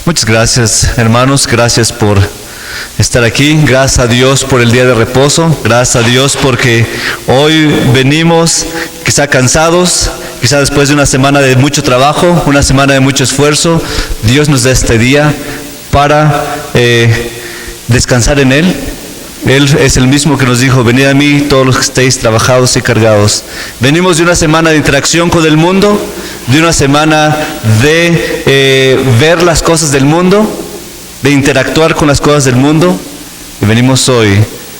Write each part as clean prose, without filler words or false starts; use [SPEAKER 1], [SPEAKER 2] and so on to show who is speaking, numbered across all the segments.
[SPEAKER 1] Muchas gracias, hermanos, gracias por estar aquí, gracias a Dios por el día de reposo, gracias a Dios porque hoy venimos quizá cansados, quizá después de una semana de mucho trabajo, una semana de mucho esfuerzo. Dios nos da este día para descansar en Él. Él es el mismo que nos dijo: venid a mí todos los que estéis trabajados y cargados. Venimos de una semana de interacción con el mundo, de una semana de ver las cosas del mundo, de interactuar con las cosas del mundo, y venimos hoy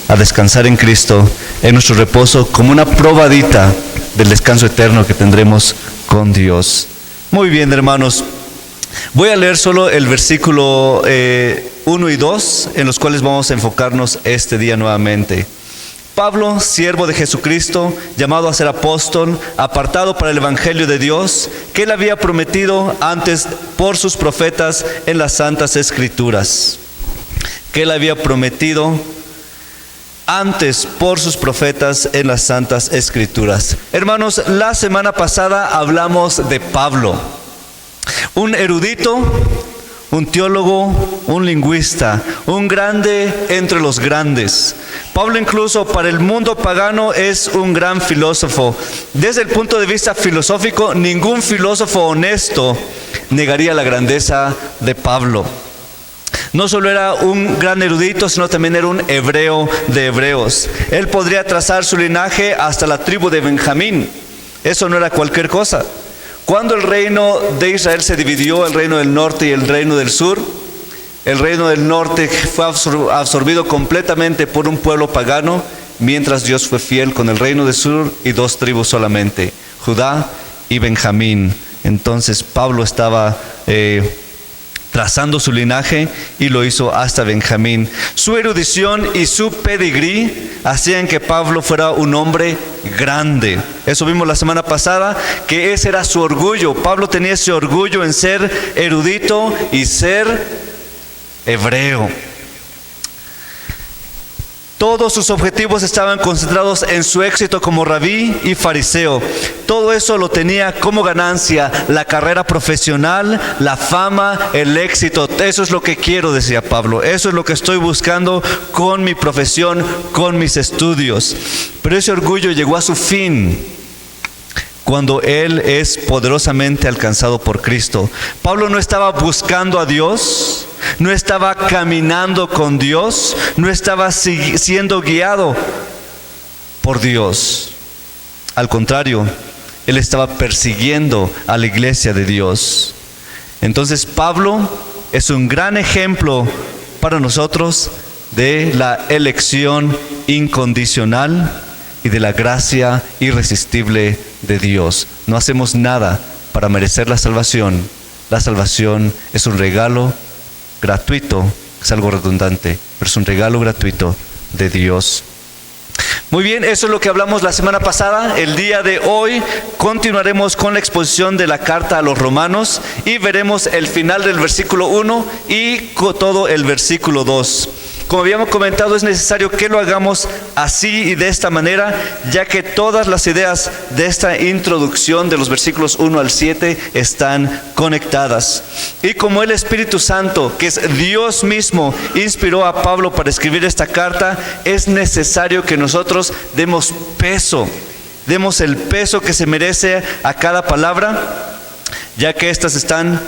[SPEAKER 1] a descansar en Cristo, en nuestro reposo, como una probadita del descanso eterno que tendremos con Dios. Muy bien, hermanos, voy a leer solo el versículo 1 y 2, en los cuales vamos a enfocarnos este día nuevamente. Pablo, siervo de Jesucristo, llamado a ser apóstol, apartado para el evangelio de Dios, que él había prometido antes por sus profetas en las santas escrituras. Que él había prometido antes por sus profetas en las santas escrituras. Hermanos, la semana pasada hablamos de Pablo, un erudito, un teólogo, un lingüista, un grande entre los grandes. Pablo incluso para el mundo pagano es un gran filósofo. Desde el punto de vista filosófico, ningún filósofo honesto negaría la grandeza de Pablo. No solo era un gran erudito, sino también era un hebreo de hebreos. Él podría trazar su linaje hasta la tribu de Benjamín. Eso no era cualquier cosa. Cuando el reino de Israel se dividió, el reino del norte y el reino del sur, el reino del norte fue absorbido completamente por un pueblo pagano, mientras Dios fue fiel con el reino del sur y dos tribus solamente, Judá y Benjamín. Entonces Pablo estaba trazando su linaje y lo hizo hasta Benjamín. Su erudición y su pedigrí hacían que Pablo fuera un hombre grande. Eso vimos la semana pasada, que ese era su orgullo. Pablo tenía ese orgullo en ser erudito y ser hebreo. Todos sus objetivos estaban concentrados en su éxito como rabí y fariseo. Todo eso lo tenía como ganancia: la carrera profesional, la fama, el éxito. Eso es lo que quiero, decía Pablo. Eso es lo que estoy buscando con mi profesión, con mis estudios. Pero ese orgullo llegó a su fin cuando él es poderosamente alcanzado por Cristo. Pablo no estaba buscando a Dios, no estaba caminando con Dios, no estaba siendo guiado por Dios. Al contrario, él estaba persiguiendo a la iglesia de Dios. Entonces Pablo es un gran ejemplo para nosotros de la elección incondicional y de la gracia irresistible de Dios. No hacemos nada para merecer la salvación. La salvación es un regalo gratuito, es algo redundante, pero es un regalo gratuito de Dios. Muy bien, eso es lo que hablamos la semana pasada. El día de hoy continuaremos con la exposición de la carta a los romanos y veremos el final del versículo 1 y todo el versículo 2. Como habíamos comentado, es necesario que lo hagamos así y de esta manera, ya que todas las ideas de esta introducción de los versículos 1 al 7 están conectadas. Y como el Espíritu Santo, que es Dios mismo, inspiró a Pablo para escribir esta carta, es necesario que nosotros demos el peso que se merece a cada palabra, ya que estas están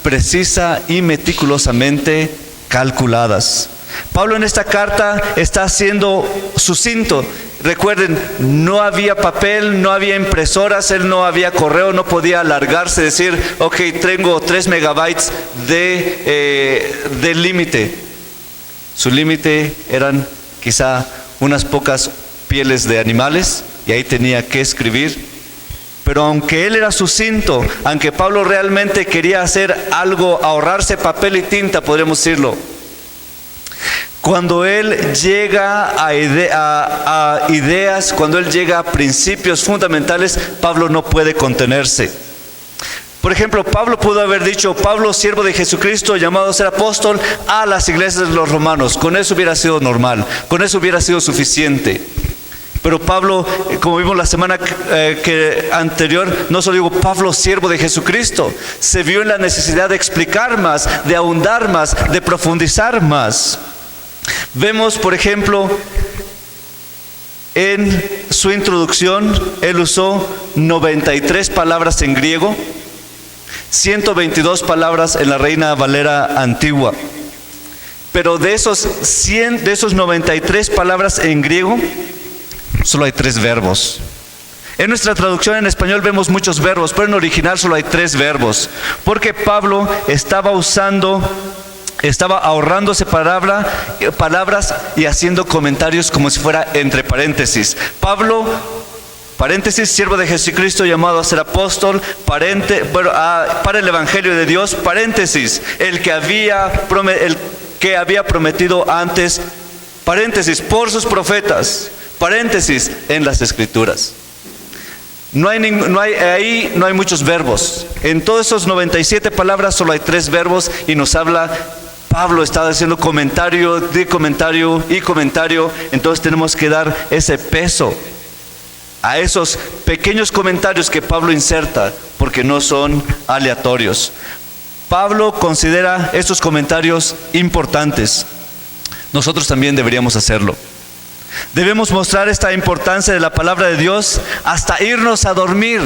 [SPEAKER 1] precisa y meticulosamente calculadas. Pablo en esta carta está siendo sucinto. Recuerden, no había papel, no había impresoras, él no había correo, no podía alargarse, decir, ok, tengo 3 megabytes de límite. Su límite eran quizá unas pocas pieles de animales y ahí tenía que escribir. Pero aunque él era sucinto, aunque Pablo realmente quería hacer algo, ahorrarse papel y tinta, podríamos decirlo, cuando él llega a ideas, cuando él llega a principios fundamentales, Pablo no puede contenerse. Por ejemplo, Pablo pudo haber dicho: Pablo, siervo de Jesucristo, llamado a ser apóstol a las iglesias de los romanos. Con eso hubiera sido normal, con eso hubiera sido suficiente. Pero Pablo, como vimos la semana anterior, no solo digo Pablo, siervo de Jesucristo, se vio en la necesidad de explicar más, de ahondar más, de profundizar más. Vemos, por ejemplo, en su introducción, él usó 93 palabras en griego, 122 palabras en la Reina Valera antigua. Pero de esos 93 palabras en griego, solo hay 3 verbos. En nuestra traducción en español vemos muchos verbos, pero en original solo hay 3 verbos. Porque Pablo estaba ahorrándose palabras y haciendo comentarios como si fuera entre paréntesis. Pablo, paréntesis, siervo de Jesucristo, llamado a ser apóstol, para el Evangelio de Dios, paréntesis, el que había prometido antes, paréntesis, por sus profetas, paréntesis, en las Escrituras. No hay muchos verbos. En todos esos 97 palabras solo hay 3 verbos y nos habla, Pablo está haciendo comentario de comentario y comentario. Entonces tenemos que dar ese peso a esos pequeños comentarios que Pablo inserta, porque no son aleatorios. Pablo considera estos comentarios importantes. Nosotros también deberíamos hacerlo. Debemos mostrar esta importancia de la palabra de Dios hasta irnos a dormir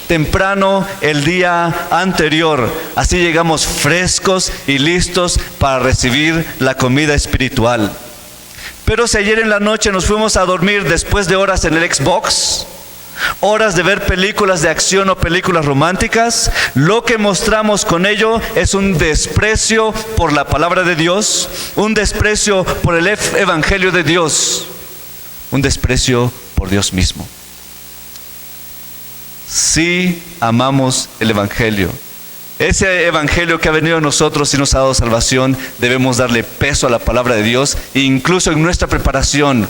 [SPEAKER 1] temprano el día anterior. Así llegamos frescos y listos para recibir la comida espiritual. Pero si ayer en la noche nos fuimos a dormir después de horas en el Xbox, horas de ver películas de acción o películas románticas, lo que mostramos con ello es un desprecio por la palabra de Dios, un desprecio por el Evangelio de Dios, un desprecio por Dios mismo. Si amamos el Evangelio, ese Evangelio que ha venido a nosotros y nos ha dado salvación, debemos darle peso a la palabra de Dios, incluso en nuestra preparación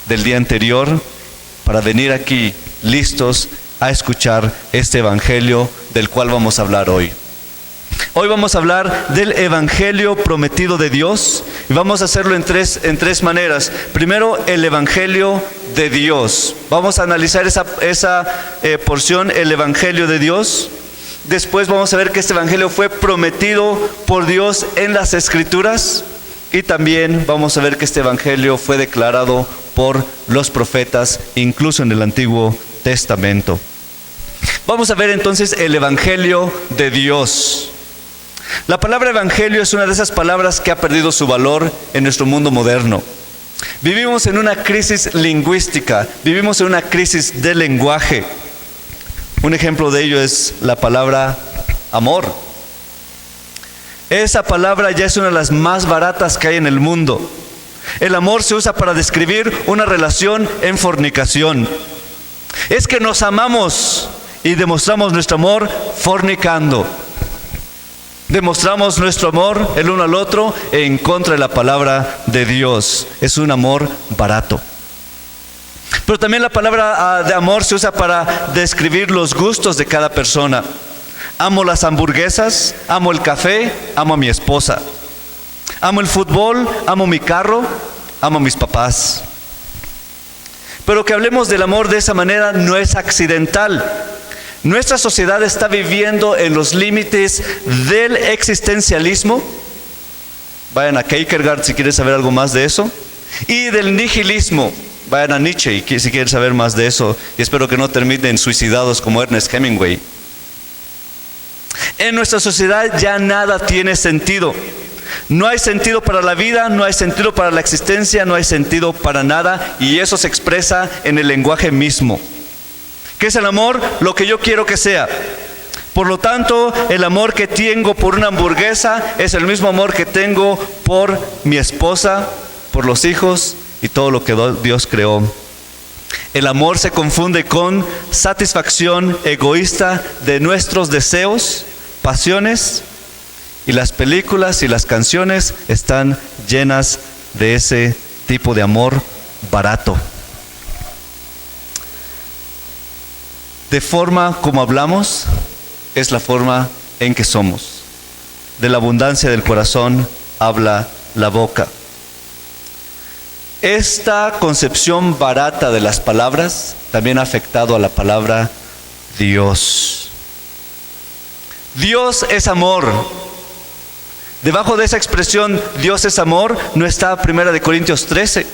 [SPEAKER 1] del día anterior, para venir aquí listos a escuchar este Evangelio del cual vamos a hablar hoy. Hoy vamos a hablar del Evangelio prometido de Dios y vamos a hacerlo en tres maneras. Primero, el Evangelio de Dios. Vamos a analizar esa porción, el Evangelio de Dios. Después vamos a ver que este Evangelio fue prometido por Dios en las Escrituras. Y también vamos a ver que este Evangelio fue declarado por los profetas, incluso en el Antiguo Testamento. Vamos a ver entonces el Evangelio de Dios. La palabra evangelio es una de esas palabras que ha perdido su valor en nuestro mundo moderno. Vivimos en una crisis lingüística, vivimos en una crisis de lenguaje. Un ejemplo de ello es la palabra amor. Esa palabra ya es una de las más baratas que hay en el mundo. El amor se usa para describir una relación en fornicación. Es que nos amamos y demostramos nuestro amor fornicando. Demostramos nuestro amor el uno al otro en contra de la palabra de Dios. Es un amor barato. Pero también la palabra de amor se usa para describir los gustos de cada persona. Amo las hamburguesas, amo el café, amo a mi esposa. Amo el fútbol, amo mi carro, amo a mis papás. Pero que hablemos del amor de esa manera no es accidental. Nuestra sociedad está viviendo en los límites del existencialismo. Vayan a Kierkegaard si quieren saber algo más de eso. Y del nihilismo. Vayan a Nietzsche si quieren saber más de eso. Y espero que no terminen suicidados como Ernest Hemingway. En nuestra sociedad ya nada tiene sentido. No hay sentido para la vida, no hay sentido para la existencia, no hay sentido para nada. Y eso se expresa en el lenguaje mismo. ¿Qué es el amor? Lo que yo quiero que sea. Por lo tanto, el amor que tengo por una hamburguesa es el mismo amor que tengo por mi esposa, por los hijos y todo lo que Dios creó. El amor se confunde con satisfacción egoísta de nuestros deseos, pasiones, y las películas y las canciones están llenas de ese tipo de amor barato. De forma como hablamos, es la forma en que somos. De la abundancia del corazón habla la boca. Esta concepción barata de las palabras también ha afectado a la palabra Dios. Dios es amor. Debajo de esa expresión Dios es amor no está 1 Corintios 13.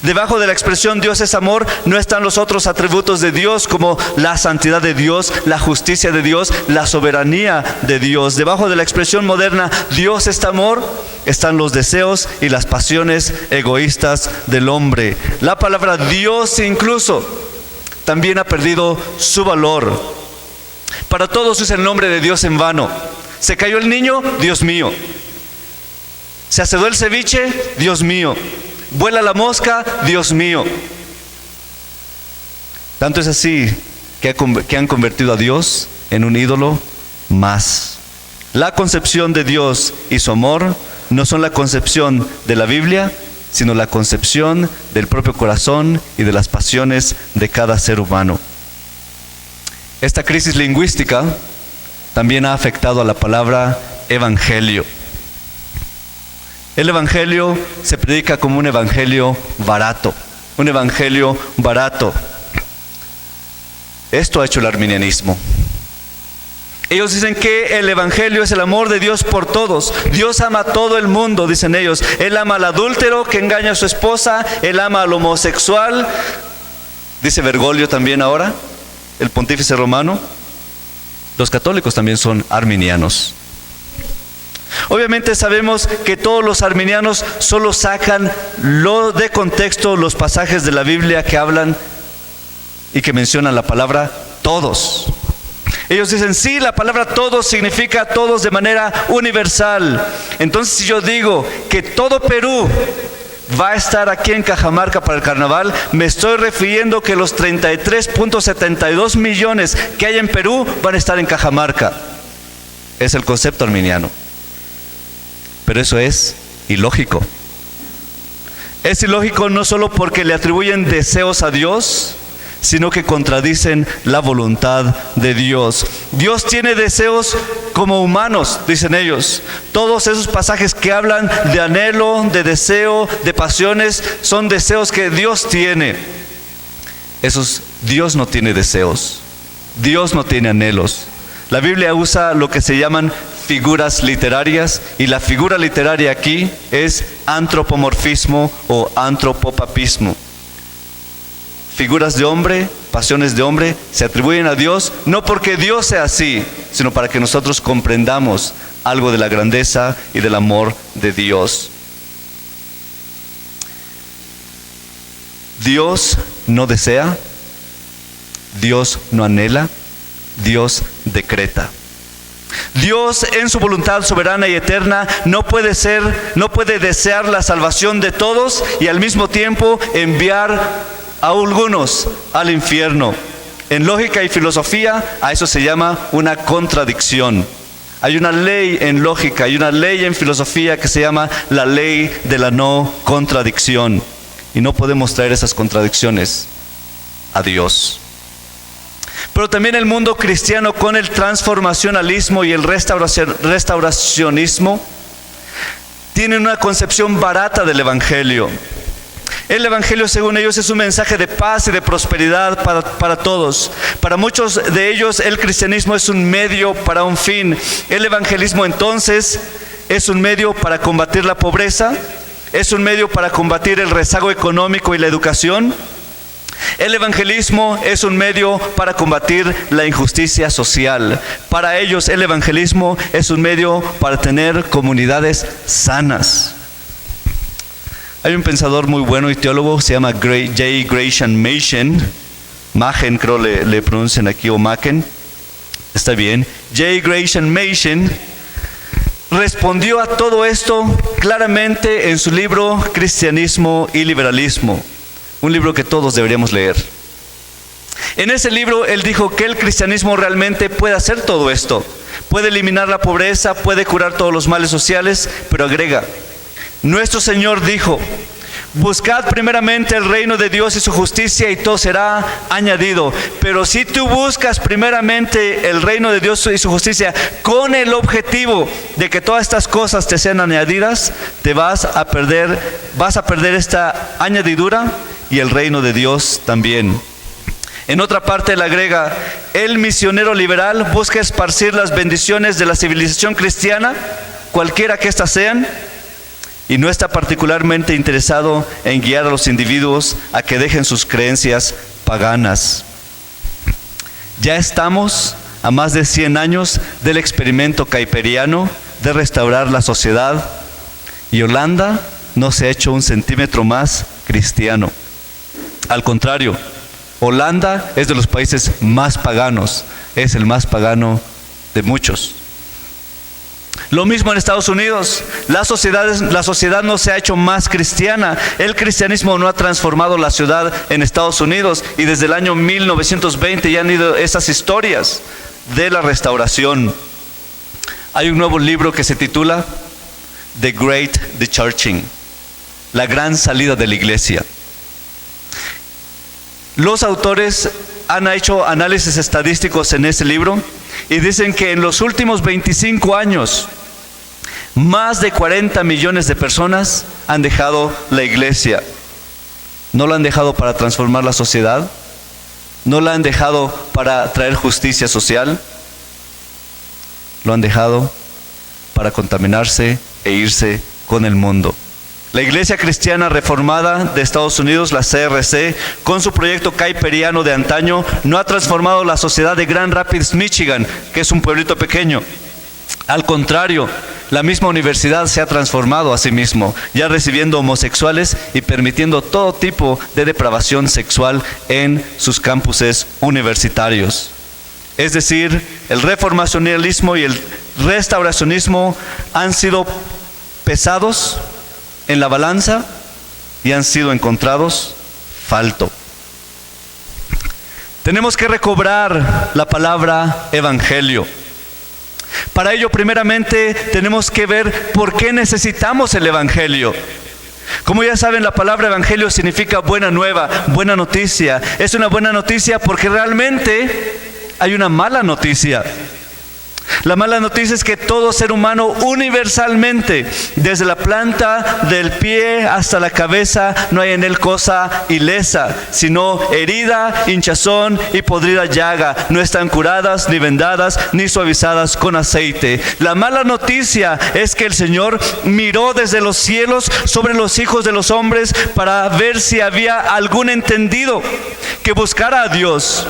[SPEAKER 1] Debajo de la expresión Dios es amor no están los otros atributos de Dios como la santidad de Dios, la justicia de Dios, la soberanía de Dios. Debajo de la expresión moderna Dios es amor están los deseos y las pasiones egoístas del hombre. La palabra Dios incluso también ha perdido su valor. Para todos es el nombre de Dios en vano. Se cayó el niño, Dios mío. Se asedó el ceviche, Dios mío. Vuela la mosca, Dios mío. Tanto es así que han convertido a Dios en un ídolo más. La concepción de Dios y su amor no son la concepción de la Biblia, sino la concepción del propio corazón y de las pasiones de cada ser humano. Esta crisis lingüística también ha afectado a la palabra evangelio. El evangelio se predica como un evangelio barato, un evangelio barato. Esto ha hecho el arminianismo. Ellos dicen que el evangelio es el amor de Dios por todos. Dios ama a todo el mundo, dicen ellos. Él ama al adúltero que engaña a su esposa, Él ama al homosexual, dice Bergoglio también ahora, el pontífice romano. Los católicos también son arminianos. Obviamente sabemos que todos los arminianos solo sacan de contexto los pasajes de la Biblia que hablan y que mencionan la palabra todos. Ellos dicen, sí, la palabra todos significa todos de manera universal. Entonces, si yo digo que todo Perú va a estar aquí en Cajamarca para el carnaval, me estoy refiriendo que los 33.72 millones que hay en Perú van a estar en Cajamarca. Es el concepto arminiano. Pero eso es ilógico. Es ilógico no solo porque le atribuyen deseos a Dios, sino que contradicen la voluntad de Dios. Dios tiene deseos como humanos, dicen ellos. Todos esos pasajes que hablan de anhelo, de deseo, de pasiones, son deseos que Dios tiene. Dios no tiene deseos. Dios no tiene anhelos. La Biblia usa lo que se llaman figuras literarias, y la figura literaria aquí es antropomorfismo o antropopapismo. Figuras de hombre, pasiones de hombre, se atribuyen a Dios, no porque Dios sea así, sino para que nosotros comprendamos algo de la grandeza y del amor de Dios. Dios no desea, Dios no anhela, Dios decreta. Dios en su voluntad soberana y eterna no puede desear la salvación de todos y al mismo tiempo enviar a algunos al infierno. En lógica y filosofía a eso se llama una contradicción. Hay una ley en lógica y una ley en filosofía que se llama la ley de la no contradicción. Y no podemos traer esas contradicciones a Dios. Pero también el mundo cristiano, con el transformacionalismo y el restauracionismo, tienen una concepción barata del evangelio. El evangelio, según ellos, es un mensaje de paz y de prosperidad para todos. Para muchos de ellos, el cristianismo es un medio para un fin. El evangelismo, entonces, es un medio para combatir la pobreza, es un medio para combatir el rezago económico y la educación. El evangelismo es un medio para combatir la injusticia social. Para ellos, el evangelismo es un medio para tener comunidades sanas. Hay un pensador muy bueno y teólogo, se llama J. Gresham Machen, creo le pronuncian aquí, o Machen, está bien. J. Gresham Machen respondió a todo esto claramente en su libro Cristianismo y Liberalismo, un libro que todos deberíamos leer. En ese libro él dijo que el cristianismo realmente puede hacer todo esto, puede eliminar la pobreza, puede curar todos los males sociales, pero agrega: nuestro Señor dijo: Buscad primeramente el reino de Dios y su justicia y todo será añadido. Pero si tú buscas primeramente el reino de Dios y su justicia con el objetivo de que todas estas cosas te sean añadidas, te vas a perder esta añadidura y el reino de Dios también. En otra parte le agrega, el misionero liberal busca esparcir las bendiciones de la civilización cristiana, cualquiera que éstas sean, y no está particularmente interesado en guiar a los individuos a que dejen sus creencias paganas. Ya estamos a más de 100 años del experimento kuiperiano de restaurar la sociedad, y Holanda no se ha hecho un centímetro más cristiano. Al contrario, Holanda es de los países más paganos, es el más pagano de muchos. Lo mismo en Estados Unidos, la sociedad no se ha hecho más cristiana. El cristianismo no ha transformado la ciudad en Estados Unidos, y desde el año 1920 ya han ido esas historias de la restauración. Hay un nuevo libro que se titula The Great Dechurching, la gran salida de la iglesia. Los autores han hecho análisis estadísticos en ese libro y dicen que en los últimos 25 años, más de 40 millones de personas han dejado la iglesia. No la han dejado para transformar la sociedad, no la han dejado para traer justicia social, lo han dejado para contaminarse e irse con el mundo. La Iglesia Cristiana Reformada de Estados Unidos, la CRC, con su proyecto kuiperiano de antaño, no ha transformado la sociedad de Grand Rapids, Michigan, que es un pueblito pequeño. Al contrario, la misma universidad se ha transformado a sí mismo, ya recibiendo homosexuales y permitiendo todo tipo de depravación sexual en sus campuses universitarios. Es decir, el reformacionalismo y el restauracionismo han sido pesados en la balanza y han sido encontrados falto. Tenemos que recobrar la palabra evangelio. Para ello, primeramente, tenemos que ver por qué necesitamos el evangelio. Como ya saben, la palabra evangelio significa buena nueva, buena noticia. Es una buena noticia porque realmente hay una mala noticia. La mala noticia es que todo ser humano universalmente, desde la planta del pie hasta la cabeza, no hay en él cosa ilesa, sino herida, hinchazón y podrida llaga. No están curadas, ni vendadas, ni suavizadas con aceite. La mala noticia es que el Señor miró desde los cielos sobre los hijos de los hombres para ver si había algún entendido que buscara a Dios.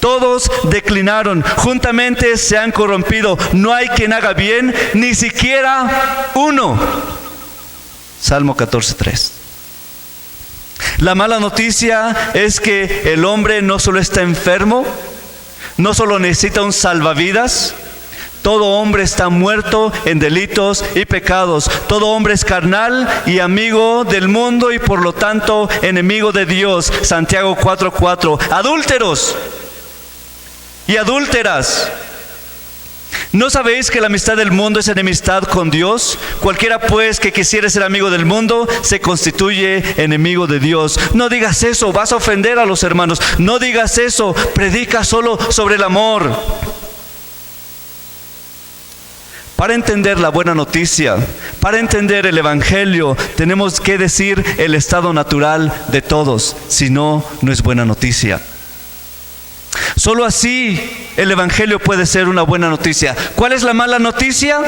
[SPEAKER 1] Todos declinaron, juntamente se han corrompido, no hay quien haga bien, ni siquiera uno. Salmo 14:3. La mala noticia es que el hombre no solo está enfermo, no solo necesita un salvavidas, todo hombre está muerto en delitos y pecados. Todo hombre es carnal y amigo del mundo y por lo tanto enemigo de Dios. Santiago 4:4. Adúlteros y adúlteras, ¿no sabéis que la amistad del mundo es enemistad con Dios? Cualquiera pues que quisiere ser amigo del mundo se constituye enemigo de Dios. No digas eso, vas a ofender a los hermanos. No digas eso, predica solo sobre el amor. Para entender la buena noticia, para entender el evangelio, tenemos que decir el estado natural de todos, si no, no es buena noticia. Solo así el evangelio puede ser una buena noticia. ¿Cuál es la mala noticia?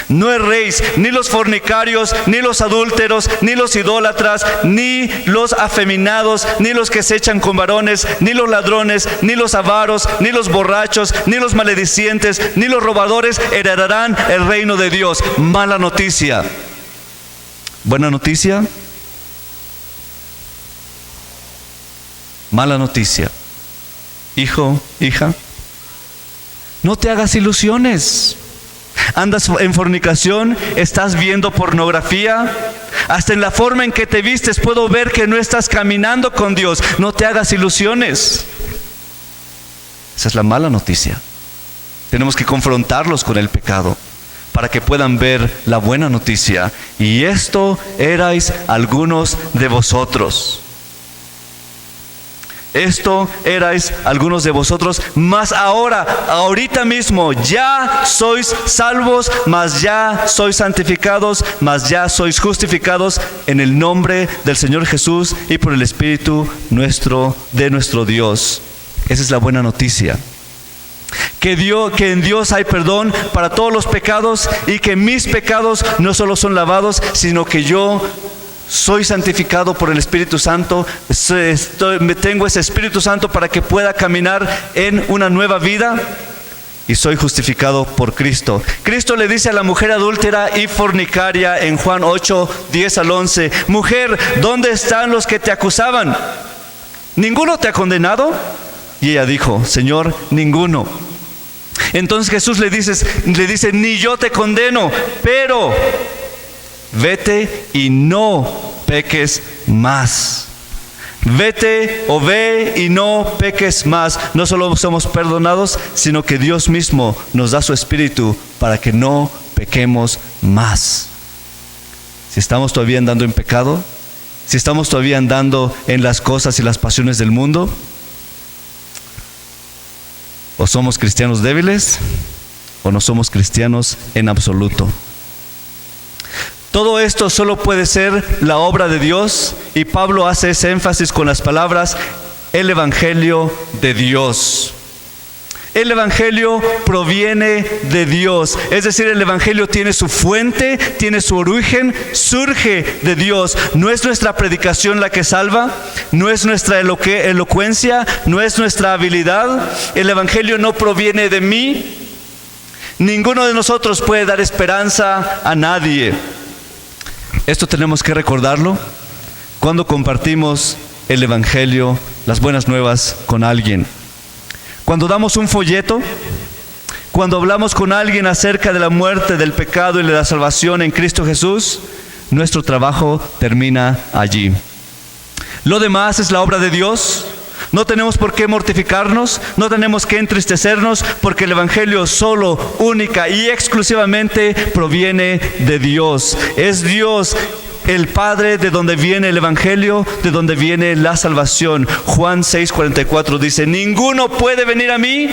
[SPEAKER 1] No erréis, ni los fornicarios, ni los adúlteros, ni los idólatras, ni los afeminados, ni los que se echan con varones, ni los ladrones, ni los avaros, ni los borrachos, ni los maledicientes, ni los robadores heredarán el reino de Dios. Mala noticia. ¿Buena noticia? Mala noticia. Hijo, hija, no te hagas ilusiones. Andas en fornicación, estás viendo pornografía, hasta en la forma en que te vistes puedo ver que no estás caminando con Dios. No te hagas ilusiones. Esa es la mala noticia. Tenemos que confrontarlos con el pecado para que puedan ver la buena noticia. Y esto erais algunos de vosotros. Esto erais algunos de vosotros, mas ahorita mismo, ya sois salvos, mas ya sois santificados, mas ya sois justificados en el nombre del Señor Jesús y por el Espíritu de nuestro Dios. Esa es la buena noticia. Que en Dios hay perdón para todos los pecados y que mis pecados no solo son lavados, sino que yo soy santificado por el Espíritu Santo. Tengo ese Espíritu Santo para que pueda caminar en una nueva vida y soy justificado por Cristo. Cristo le dice a la mujer adúltera y fornicaria en Juan 8, 10 al 11: mujer, ¿dónde están los que te acusaban? ¿Ninguno te ha condenado? Y ella dijo: Señor, ninguno. Entonces Jesús le dice: ni yo te condeno, pero vete y no peques más. Vete o ve y no peques más. No solo somos perdonados, sino que Dios mismo nos da su Espíritu para que no pequemos más. Si estamos todavía andando en pecado, si estamos todavía andando en las cosas y las pasiones del mundo, o somos cristianos débiles o no somos cristianos en absoluto. Todo esto solo puede ser la obra de Dios, y Pablo hace ese énfasis con las palabras: el Evangelio de Dios. El Evangelio proviene de Dios, es decir, el Evangelio tiene su fuente, tiene su origen, surge de Dios. No es nuestra predicación la que salva, no es nuestra elocuencia, no es nuestra habilidad. El Evangelio no proviene de mí. Ninguno de nosotros puede dar esperanza a nadie. Esto tenemos que recordarlo cuando compartimos el Evangelio, las buenas nuevas, con alguien. Cuando damos un folleto, cuando hablamos con alguien acerca de la muerte, del pecado y de la salvación en Cristo Jesús, nuestro trabajo termina allí. Lo demás es la obra de Dios. No tenemos por qué mortificarnos, no tenemos que entristecernos, porque el Evangelio solo, única y exclusivamente proviene de Dios. Es Dios el Padre de donde viene el Evangelio, de donde viene la salvación. Juan 6:44 dice: ninguno puede venir a mí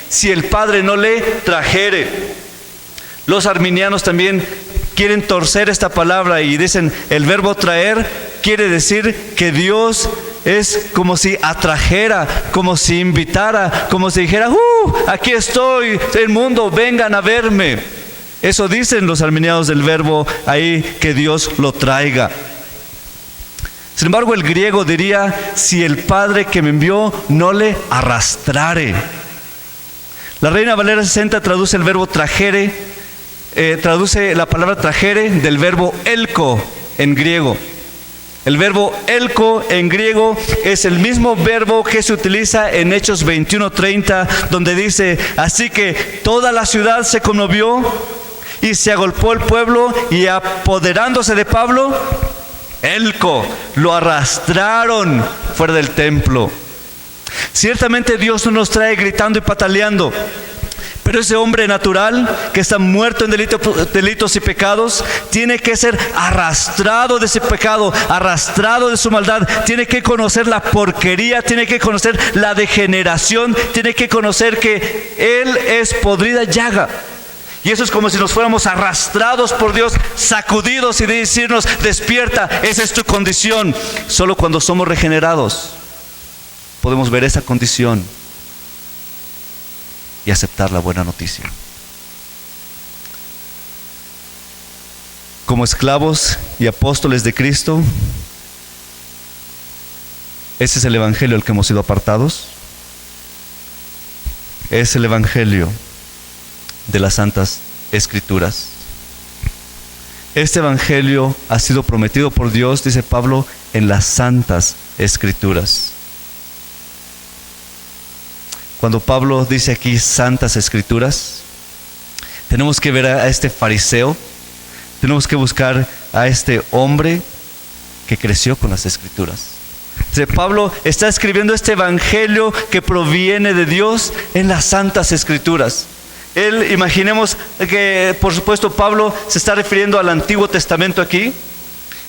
[SPEAKER 1] si el Padre no le trajere. Los arminianos también quieren torcer esta palabra y dicen: el verbo traer quiere decir que Dios es como si atrajera, como si invitara, como si dijera: aquí estoy, el mundo, vengan a verme. Eso dicen los arminianos del verbo ahí, que Dios lo traiga. Sin embargo, el griego diría: si el Padre que me envió no le arrastrare. La Reina Valera 60 traduce el verbo trajere, traduce la palabra trajere del verbo elko en griego. El verbo elko en griego es el mismo verbo que se utiliza en Hechos 21:30, donde dice: así que toda la ciudad se conmovió y se agolpó el pueblo, y apoderándose de Pablo, elko, lo arrastraron fuera del templo. Ciertamente Dios no nos trae gritando y pataleando, pero ese hombre natural que está muerto en delitos y pecados tiene que ser arrastrado de ese pecado, arrastrado de su maldad. Tiene que conocer la porquería, tiene que conocer la degeneración, tiene que conocer que Él es podrida llaga. Y eso es como si nos fuéramos arrastrados por Dios, sacudidos y decirnos: despierta, esa es tu condición. Solo cuando somos regenerados podemos ver esa condición y aceptar la buena noticia. Como esclavos y apóstoles de Cristo, ese es el Evangelio al que hemos sido apartados. Es el Evangelio de las Santas Escrituras. Este Evangelio ha sido prometido por Dios, dice Pablo, en las Santas Escrituras. Cuando Pablo dice aquí Santas Escrituras, tenemos que ver a este fariseo, tenemos que buscar a este hombre que creció con las Escrituras. Pablo está escribiendo este Evangelio que proviene de Dios en las Santas Escrituras. Imaginemos que, por supuesto, Pablo se está refiriendo al Antiguo Testamento aquí.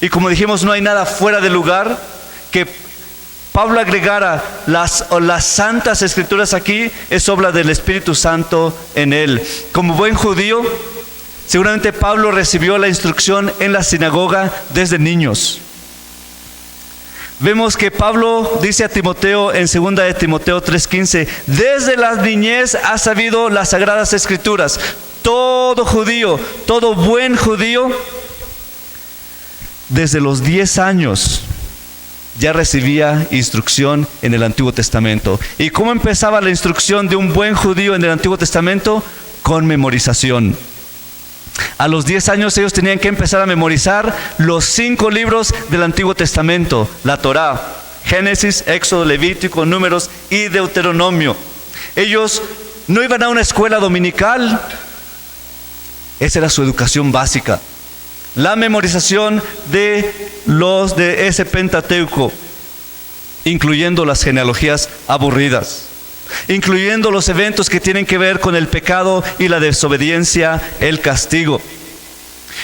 [SPEAKER 1] Y como dijimos, no hay nada fuera de lugar. Que Pablo agregara las santas escrituras aquí es obra del Espíritu Santo en él. Como buen judío, seguramente Pablo recibió la instrucción en la sinagoga desde niños. Vemos que Pablo dice a Timoteo en 2 de Timoteo 3:15, desde la niñez ha sabido las sagradas escrituras. Todo judío, todo buen judío, desde los 10 años ya recibía instrucción en el Antiguo Testamento. ¿Y cómo empezaba la instrucción de un buen judío en el Antiguo Testamento? Con memorización. A los 10 años ellos tenían que empezar a memorizar los 5 libros del Antiguo Testamento, la Torá, Génesis, Éxodo, Levítico, Números y Deuteronomio. Ellos no iban a una escuela dominical, esa era su educación básica. La memorización de ese Pentateuco, incluyendo las genealogías aburridas, incluyendo los eventos que tienen que ver con el pecado y la desobediencia, el castigo.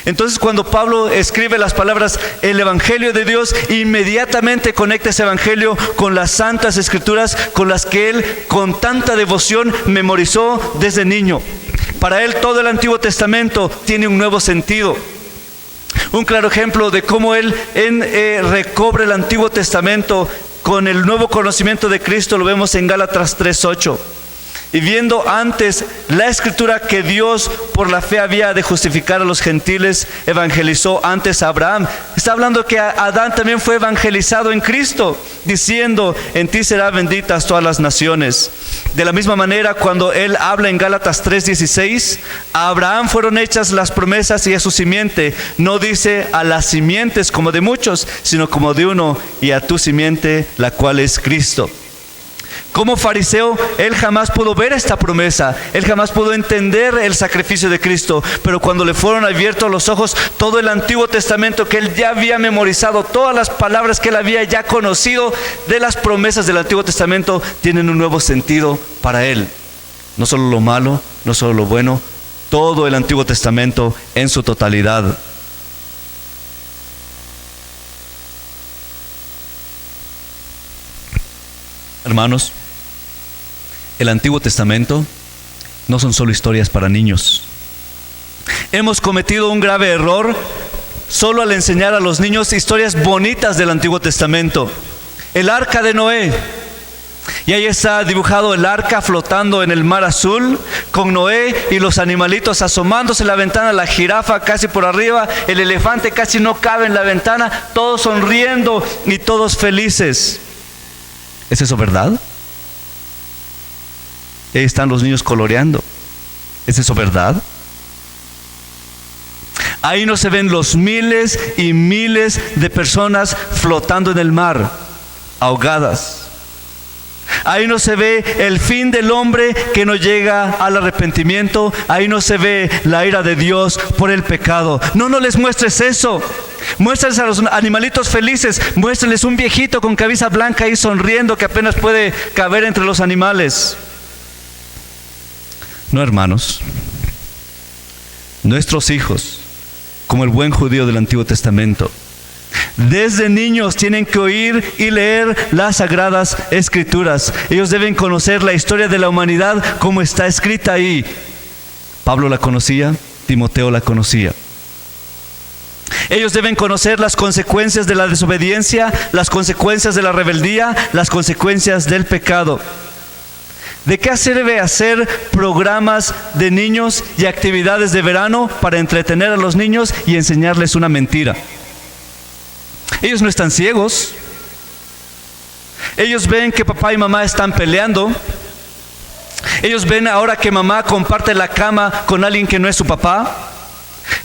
[SPEAKER 1] Entonces, cuando Pablo escribe las palabras el Evangelio de Dios, inmediatamente conecta ese Evangelio con las santas escrituras con las que él con tanta devoción memorizó desde niño. Para él todo el Antiguo Testamento tiene un nuevo sentido. Un claro ejemplo de cómo él recobra el Antiguo Testamento con el nuevo conocimiento de Cristo lo vemos en Gálatas 3:8. Y viendo antes la escritura que Dios por la fe había de justificar a los gentiles, evangelizó antes a Abraham. Está hablando que Adán también fue evangelizado en Cristo, diciendo, en ti serán benditas todas las naciones. De la misma manera, cuando él habla en Gálatas 3:16, a Abraham fueron hechas las promesas y a su simiente. No dice a las simientes como de muchos, sino como de uno, y a tu simiente, la cual es Cristo. Como fariseo, él jamás pudo ver esta promesa, él jamás pudo entender el sacrificio de Cristo, pero cuando le fueron abiertos los ojos, todo el Antiguo Testamento que él ya había memorizado, todas las palabras que él había ya conocido de las promesas del Antiguo Testamento, tienen un nuevo sentido para él. No solo lo malo, no solo lo bueno, todo el Antiguo Testamento en su totalidad. Hermanos, el Antiguo Testamento no son solo historias para niños. Hemos cometido un grave error solo al enseñar a los niños historias bonitas del Antiguo Testamento. El arca de Noé. Y ahí está dibujado el arca flotando en el mar azul, con Noé y los animalitos asomándose en la ventana, la jirafa casi por arriba, el elefante casi no cabe en la ventana, todos sonriendo y todos felices. ¿Es eso verdad? Ahí están los niños coloreando. ¿Es eso verdad? Ahí no se ven los miles y miles de personas flotando en el mar, ahogadas. Ahí no se ve el fin del hombre que no llega al arrepentimiento. Ahí no se ve la ira de Dios por el pecado. No les muestres eso. Muéstrales a los animalitos felices. Muéstrales un viejito con cabeza blanca ahí sonriendo que apenas puede caber entre los animales. No, hermanos. Nuestros hijos, como el buen judío del Antiguo Testamento, desde niños tienen que oír y leer las sagradas escrituras. Ellos deben conocer la historia de la humanidad como está escrita ahí. Pablo la conocía, Timoteo la conocía. Ellos deben conocer las consecuencias de la desobediencia, las consecuencias de la rebeldía, las consecuencias del pecado. ¿De qué sirve hacer programas de niños y actividades de verano para entretener a los niños y enseñarles una mentira? Ellos no están ciegos. Ellos ven que papá y mamá están peleando. Ellos ven ahora que mamá comparte la cama con alguien que no es su papá.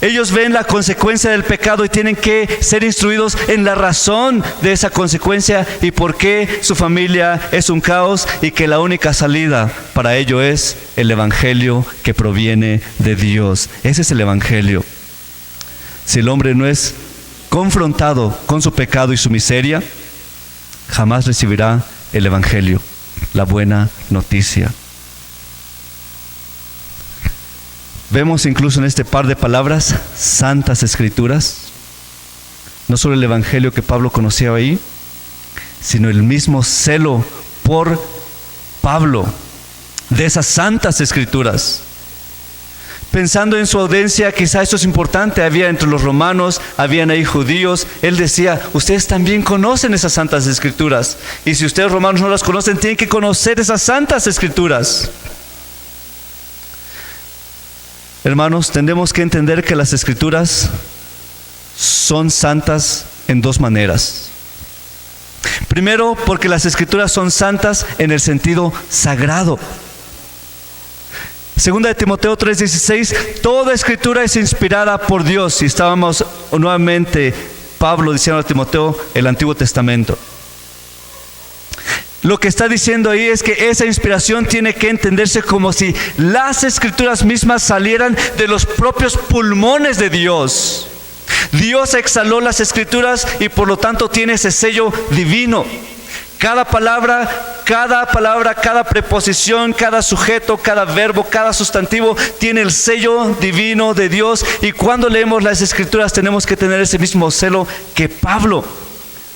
[SPEAKER 1] Ellos ven la consecuencia del pecado y tienen que ser instruidos en la razón de esa consecuencia y por qué su familia es un caos y que la única salida para ello es el Evangelio que proviene de Dios. Ese es el Evangelio. Si el hombre no es confrontado con su pecado y su miseria, jamás recibirá el Evangelio, la buena noticia. Vemos incluso en este par de palabras, santas escrituras, no solo el evangelio que Pablo conocía ahí, sino el mismo celo por Pablo de esas santas escrituras. Pensando en su audiencia, quizá esto es importante, había entre los romanos, habían ahí judíos. Él decía, ustedes también conocen esas santas escrituras, y si ustedes romanos no las conocen, tienen que conocer esas santas escrituras. Hermanos, tenemos que entender que las escrituras son santas en dos maneras. Primero, porque las escrituras son santas en el sentido sagrado. Segunda de Timoteo 3:16, toda escritura es inspirada por Dios. Y estábamos nuevamente Pablo diciendo a Timoteo el Antiguo Testamento. Lo que está diciendo ahí es que esa inspiración tiene que entenderse como si las escrituras mismas salieran de los propios pulmones de Dios. Dios exhaló las escrituras y por lo tanto tiene ese sello divino. Cada palabra, cada preposición, cada sujeto, cada verbo, cada sustantivo tiene el sello divino de Dios. Y cuando leemos las escrituras tenemos que tener ese mismo celo que Pablo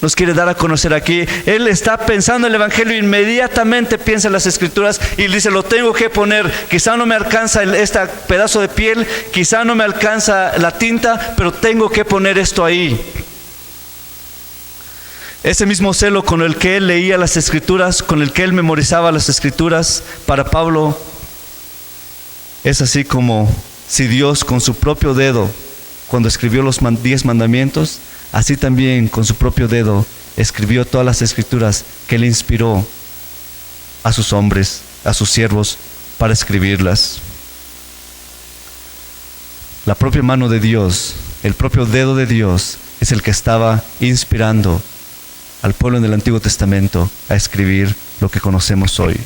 [SPEAKER 1] nos quiere dar a conocer aquí. Él está pensando en el evangelio, inmediatamente piensa en las escrituras y dice, lo tengo que poner. Quizá no me alcanza este pedazo de piel, quizá no me alcanza la tinta, pero tengo que poner esto ahí. Ese mismo celo con el que él leía las escrituras, con el que él memorizaba las escrituras, para Pablo es así como si Dios con su propio dedo, cuando escribió los 10 mandamientos, así también con su propio dedo escribió todas las escrituras que él inspiró a sus hombres, a sus siervos, para escribirlas. La propia mano de Dios, el propio dedo de Dios es el que estaba inspirando al pueblo en el Antiguo Testamento a escribir lo que conocemos hoy.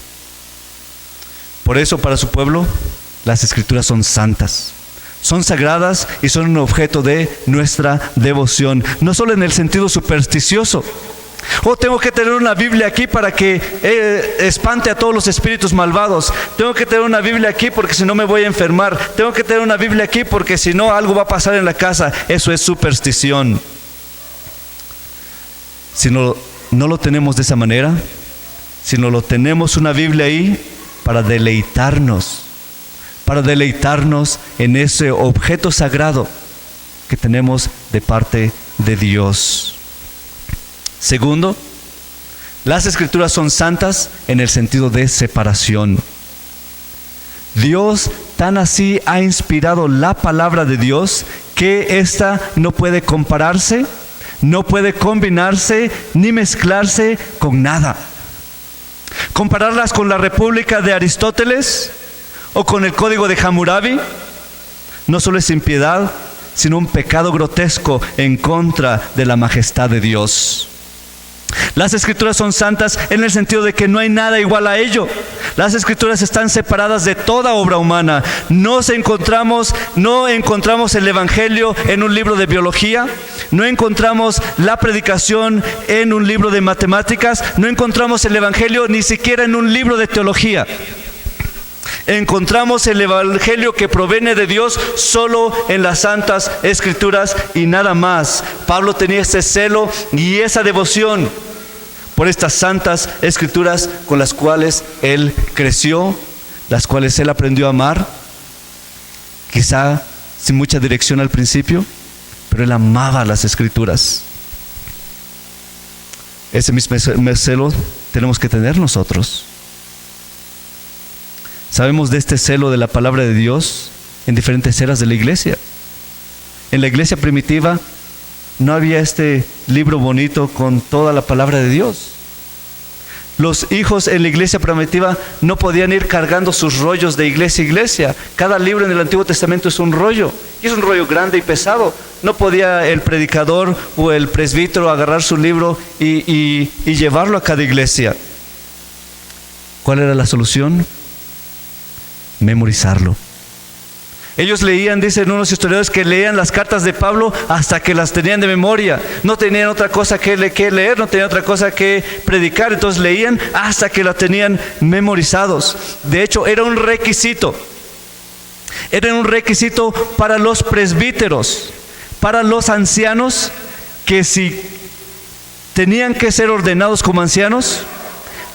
[SPEAKER 1] Por eso para su pueblo las escrituras son santas, son sagradas y son un objeto de nuestra devoción, no solo en el sentido supersticioso. Tengo que tener una Biblia aquí para que espante a todos los espíritus malvados. Tengo que tener una Biblia aquí porque si no me voy a enfermar. Tengo que tener una Biblia aquí porque si no algo va a pasar en la casa. Eso es superstición. Si no lo tenemos de esa manera, si no lo tenemos una Biblia ahí para deleitarnos en ese objeto sagrado que tenemos de parte de Dios. Segundo, las escrituras son santas en el sentido de separación. Dios tan así ha inspirado la palabra de Dios que ésta no puede compararse, no puede combinarse ni mezclarse con nada. Compararlas con la República de Aristóteles o con el Código de Hammurabi no solo es impiedad, sino un pecado grotesco en contra de la majestad de Dios. Las escrituras son santas en el sentido de que no hay nada igual a ello. Las escrituras están separadas de toda obra humana. No encontramos el evangelio en un libro de biología, no encontramos la predicación en un libro de matemáticas, no encontramos el evangelio ni siquiera en un libro de teología. Encontramos el evangelio que proviene de Dios solo en las santas escrituras y nada más. Pablo tenía ese celo y esa devoción por estas santas escrituras con las cuales él creció, las cuales él aprendió a amar, quizá sin mucha dirección al principio, pero él amaba las escrituras. Ese mismo celo tenemos que tener nosotros. Sabemos de este celo de la palabra de Dios en diferentes eras de la iglesia. En la iglesia primitiva no había este libro bonito con toda la palabra de Dios. Los hijos en la iglesia primitiva no podían ir cargando sus rollos de iglesia a iglesia. Cada libro en el Antiguo Testamento es un rollo, y es un rollo grande y pesado. No podía el predicador o el presbítero agarrar su libro y llevarlo a cada iglesia. ¿Cuál era la solución? Memorizarlo. Ellos leían, dicen unos historiadores, que leían las cartas de Pablo hasta que las tenían de memoria. No tenían otra cosa que leer, no tenían otra cosa que predicar. Entonces leían hasta que las tenían memorizados. De hecho, era un requisito. Era un requisito para los presbíteros, para los ancianos, que si tenían que ser ordenados como ancianos,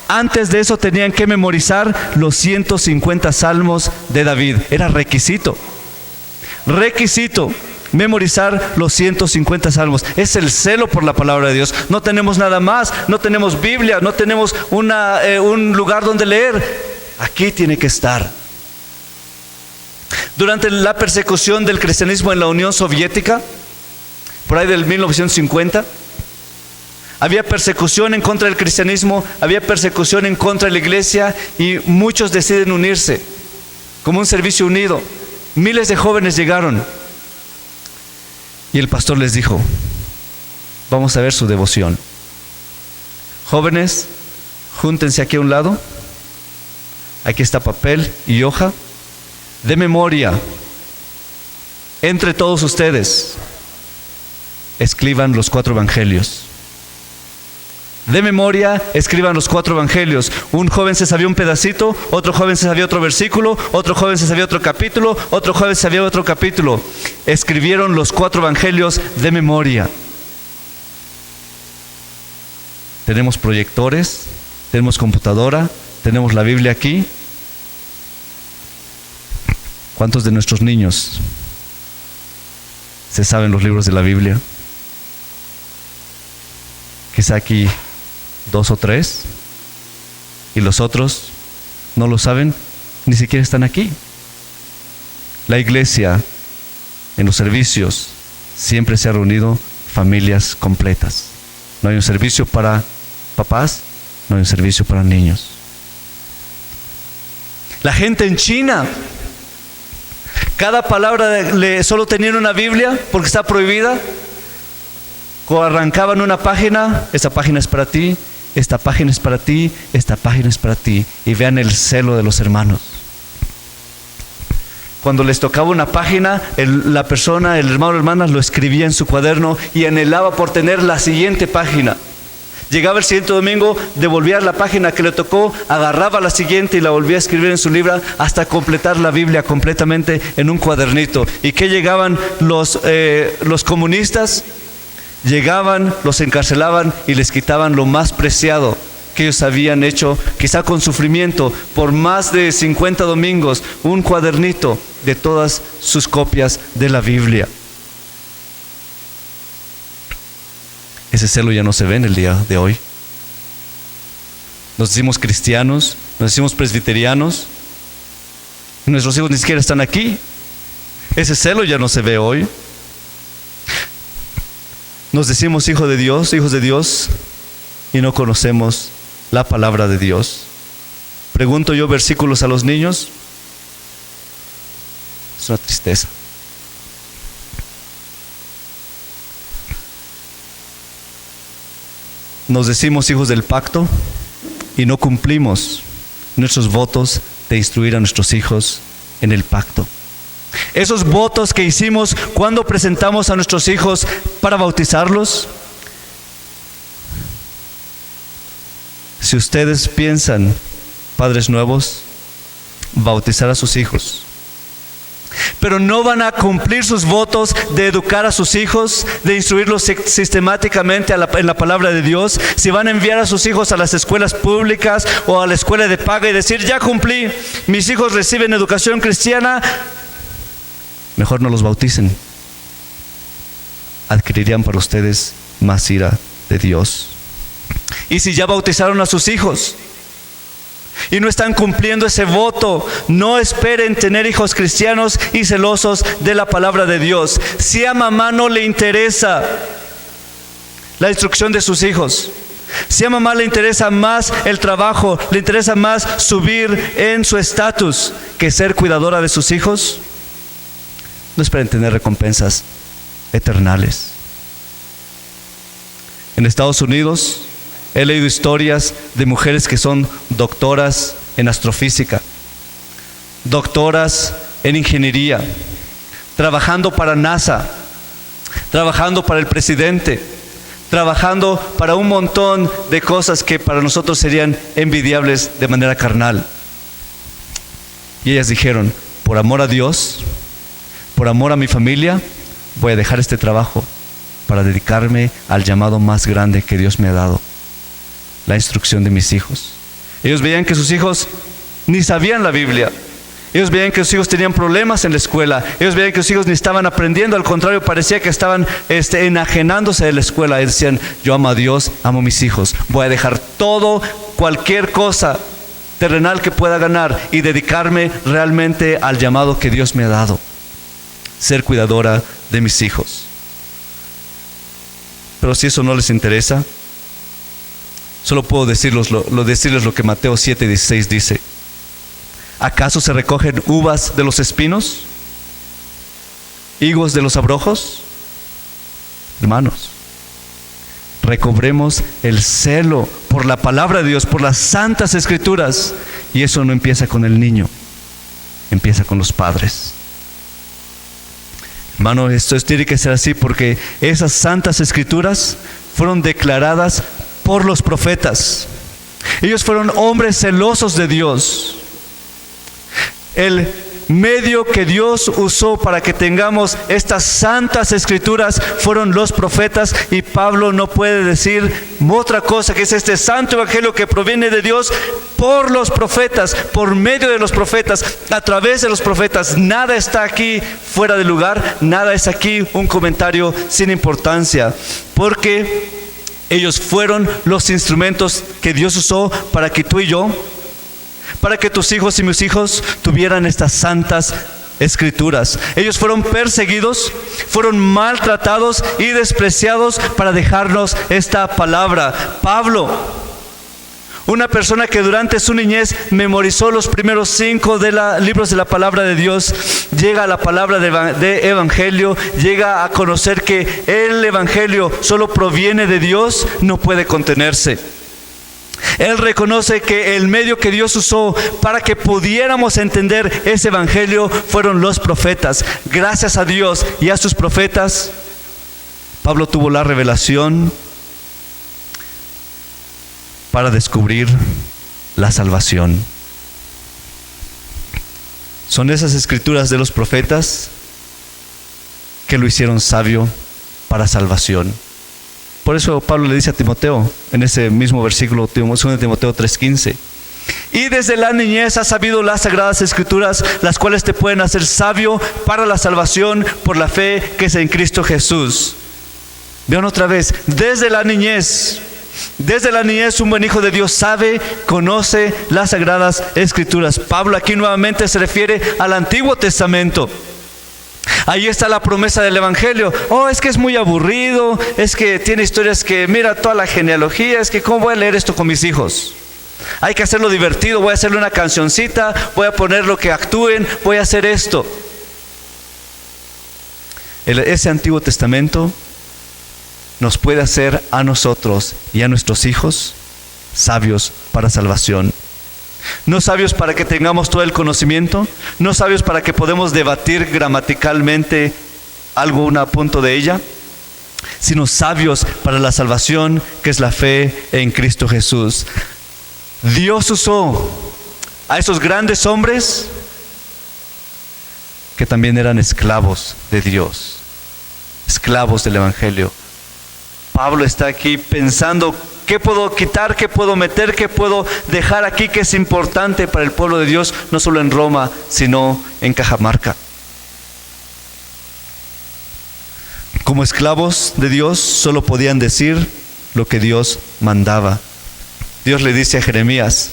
[SPEAKER 1] antes de eso tenían que memorizar los 150 salmos de David. Era requisito. Requisito. Memorizar los 150 salmos. Es el celo por la palabra de Dios. No tenemos nada más. No tenemos Biblia. No tenemos un lugar donde leer. Aquí tiene que estar. Durante la persecución del cristianismo en la Unión Soviética, por ahí del 1950, había persecución en contra del cristianismo, había persecución en contra de la iglesia, y muchos deciden unirse como un servicio unido. Miles de jóvenes llegaron y el pastor les dijo: vamos a ver su devoción. Jóvenes, júntense aquí a un lado. Aquí está papel y hoja. De memoria, entre todos ustedes, escriban los 4 evangelios. De memoria, escriban los 4 evangelios. Un joven se sabía un pedacito, otro joven se sabía otro versículo, otro joven se sabía otro capítulo, otro joven se sabía otro capítulo. Escribieron los 4 evangelios de memoria. Tenemos proyectores, tenemos computadora, tenemos la Biblia aquí. ¿Cuántos de nuestros niños se saben los libros de la Biblia? Quizá aquí 2 o 3, y los otros no lo saben, ni siquiera están aquí. La iglesia, en los servicios, siempre se ha reunido familias completas. No hay un servicio para papás, no hay un servicio para niños. La gente en China, cada palabra solo tenían una Biblia porque está prohibida. Cuando arrancaban una página, esta página es para ti, esta página es para ti, esta página es para ti. Y vean el celo de los hermanos. Cuando les tocaba una página, la persona, el hermano o hermana, lo escribía en su cuaderno y anhelaba por tener la siguiente página. Llegaba el siguiente domingo, devolvía la página que le tocó, agarraba la siguiente y la volvía a escribir en su libro hasta completar la Biblia completamente en un cuadernito. ¿Y qué llegaban los comunistas? Llegaban, los encarcelaban y les quitaban lo más preciado que ellos habían hecho, quizá con sufrimiento, por más de 50 domingos, un cuadernito de todas sus copias de la Biblia. Ese celo ya no se ve en el día de hoy. Nos decimos cristianos, nos decimos presbiterianos, nuestros hijos ni siquiera están aquí. Ese celo ya no se ve hoy. Nos decimos hijos de Dios, y no conocemos la palabra de Dios. Pregunto yo versículos a los niños. Es una tristeza. Nos decimos hijos del pacto y no cumplimos nuestros votos de instruir a nuestros hijos en el pacto. Esos votos que hicimos cuando presentamos a nuestros hijos para bautizarlos. Si ustedes piensan, padres nuevos, bautizar a sus hijos, pero no van a cumplir sus votos de educar a sus hijos, de instruirlos sistemáticamente en la palabra de Dios, si van a enviar a sus hijos a las escuelas públicas o a la escuela de paga y decir, ya cumplí, mis hijos reciben educación cristiana, mejor no los bauticen. Adquirirían para ustedes más ira de Dios. Y si ya bautizaron a sus hijos y no están cumpliendo ese voto, no esperen tener hijos cristianos y celosos de la palabra de Dios. Si a mamá no le interesa la instrucción de sus hijos, si a mamá le interesa más el trabajo, le interesa más subir en su estatus que ser cuidadora de sus hijos, no esperen tener recompensas eternales. En Estados Unidos he leído historias de mujeres que son doctoras en astrofísica, doctoras en ingeniería, trabajando para NASA, trabajando para el presidente, trabajando para un montón de cosas que para nosotros serían envidiables de manera carnal. Y ellas dijeron, por amor a Dios, por amor a mi familia, voy a dejar este trabajo para dedicarme al llamado más grande que Dios me ha dado, la instrucción de mis hijos. Ellos veían que sus hijos ni sabían la Biblia. Ellos veían que sus hijos tenían problemas en la escuela. Ellos veían que sus hijos ni estaban aprendiendo. Al contrario, parecía que estaban enajenándose de la escuela. Y decían, yo amo a Dios, amo a mis hijos. Voy a dejar todo, cualquier cosa terrenal que pueda ganar y dedicarme realmente al llamado que Dios me ha dado. Ser cuidadora de mis hijos. Pero si eso no les interesa, solo puedo decirles lo que Mateo 7:16 dice. ¿Acaso se recogen uvas de los espinos? ¿Higos de los abrojos? Hermanos, recobremos el celo por la palabra de Dios, por las santas escrituras. Y eso no empieza con el niño, empieza con los padres. Hermano, esto tiene que ser así porque esas santas escrituras fueron declaradas por los profetas. Ellos fueron hombres celosos de Dios. El medio que Dios usó para que tengamos estas santas escrituras fueron los profetas, y Pablo no puede decir otra cosa que es este santo evangelio que proviene de Dios por los profetas, por medio de los profetas, a través de los profetas. Nada está aquí fuera de lugar, nada es aquí un comentario sin importancia, porque ellos fueron los instrumentos que Dios usó para que tú y yo, para que tus hijos y mis hijos tuvieran estas santas escrituras. Ellos fueron perseguidos, fueron maltratados y despreciados para dejarnos esta palabra. Pablo, una persona que durante su niñez memorizó los primeros 5 libros de la palabra de Dios, llega a la palabra de evangelio, llega a conocer que el evangelio solo proviene de Dios, no puede contenerse. Él reconoce que el medio que Dios usó para que pudiéramos entender ese evangelio fueron los profetas. Gracias a Dios y a sus profetas, Pablo tuvo la revelación para descubrir la salvación. Son esas escrituras de los profetas que lo hicieron sabio para salvación. Por eso Pablo le dice a Timoteo, en ese mismo versículo, 2 Timoteo 3:15, y desde la niñez has sabido las sagradas escrituras, las cuales te pueden hacer sabio para la salvación por la fe que es en Cristo Jesús. Vean otra vez, desde la niñez un buen hijo de Dios sabe, conoce las sagradas escrituras. Pablo aquí nuevamente se refiere al Antiguo Testamento. Ahí está la promesa del evangelio. Oh, es que es muy aburrido, es que tiene historias que, mira toda la genealogía, es que ¿cómo voy a leer esto con mis hijos? Hay que hacerlo divertido, voy a hacerle una cancioncita, voy a poner lo que actúen, voy a hacer esto. Ese Antiguo Testamento nos puede hacer a nosotros y a nuestros hijos sabios para salvación. No sabios para que tengamos todo el conocimiento, no sabios para que podamos debatir gramaticalmente algo, un punto de ella, sino sabios para la salvación que es la fe en Cristo Jesús. Dios usó a esos grandes hombres que también eran esclavos de Dios, esclavos del evangelio. Pablo está aquí pensando, ¿qué puedo quitar? ¿Qué puedo meter? ¿Qué puedo dejar aquí que es importante para el pueblo de Dios? No solo en Roma, sino en Cajamarca. Como esclavos de Dios, solo podían decir lo que Dios mandaba. Dios le dice a Jeremías,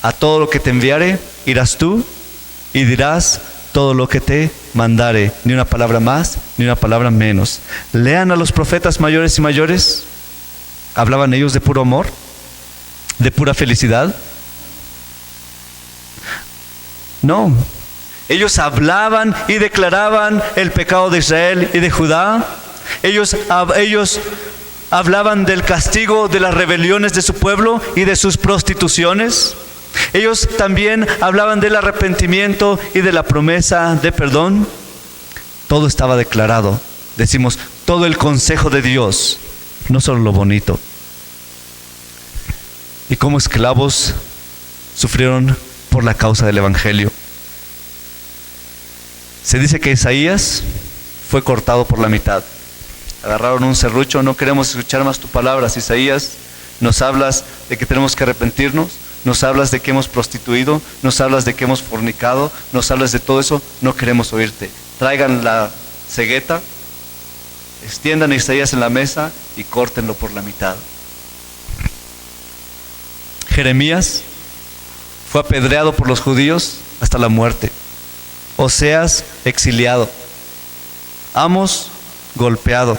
[SPEAKER 1] a todo lo que te enviare, irás tú y dirás todo lo que te mandare, ni una palabra más, ni una palabra menos. Lean a los profetas mayores y mayores. ¿Hablaban ellos de puro amor? ¿De pura felicidad? No. Ellos hablaban y declaraban el pecado de Israel y de Judá. Ellos hablaban del castigo de las rebeliones de su pueblo y de sus prostituciones. Ellos también hablaban del arrepentimiento y de la promesa de perdón. Todo estaba declarado. Decimos, todo el consejo de Dios, no solo lo bonito. Y como esclavos sufrieron por la causa del evangelio. Se dice que Isaías fue cortado por la mitad. Agarraron un serrucho, no queremos escuchar más tu palabras, Isaías. Nos hablas de que tenemos que arrepentirnos, nos hablas de que hemos prostituido, nos hablas de que hemos fornicado, nos hablas de todo eso, no queremos oírte. Traigan la cegueta, extiendan a Isaías en la mesa y córtenlo por la mitad. Jeremías fue apedreado por los judíos hasta la muerte. Oseas exiliado. Amos golpeado.